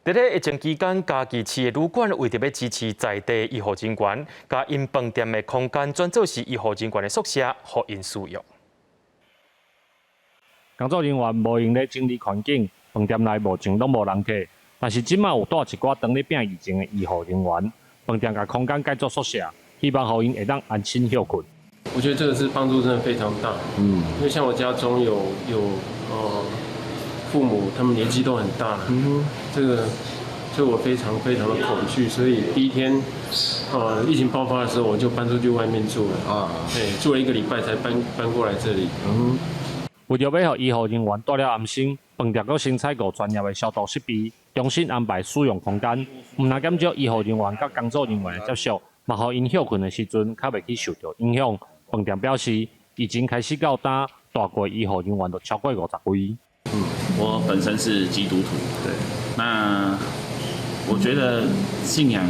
在咧疫情期间，嘉义市的旅馆为着要支持在地医护人员，甲因饭店的空间转做是医护人员的宿舍，互因使用。工作人员无用咧整理环境，饭店内目前拢无人客。但是即马有带一寡当咧病疫情的医护人员，饭店甲空间改做宿舍，希望互因会当安心休困。我觉得这个是帮助真的非常大。因为像我家中有父母，他们年纪都很大了。这个所以我非常的恐惧，所以第一天疫情爆发的时候，我就搬出去外面住了。对，住了1个礼拜才搬过来这里。为着要让医护人员住了安心，饭店阁新采购专业的消毒设备，重新安排使用空间，唔但减少医护人员甲工作人员的接触，嘛互因休困的时阵较袂去受到影响。饭店表示，已经开始到单大过医护人员都超过50位。我本身是基督徒，对，那我觉得信仰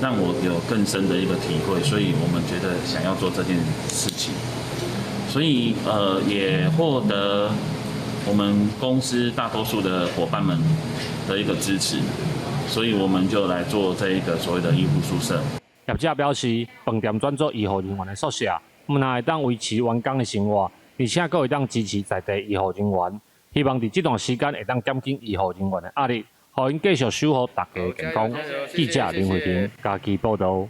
让我有更深的一个体会，所以我们觉得想要做这件事情，所以也获得我们公司大多数的伙伴们的一个支持，所以我们就来做这一个所谓的医护宿舍。业者表示，饭店转做医护人员的宿舍，唔但会当维持员工的生活，而且阁会当支持在地医护人员。希望伫这段时间会当减轻医护人员的压力，互因继续守护大家的健康。记者林慧婷，嘉义报道。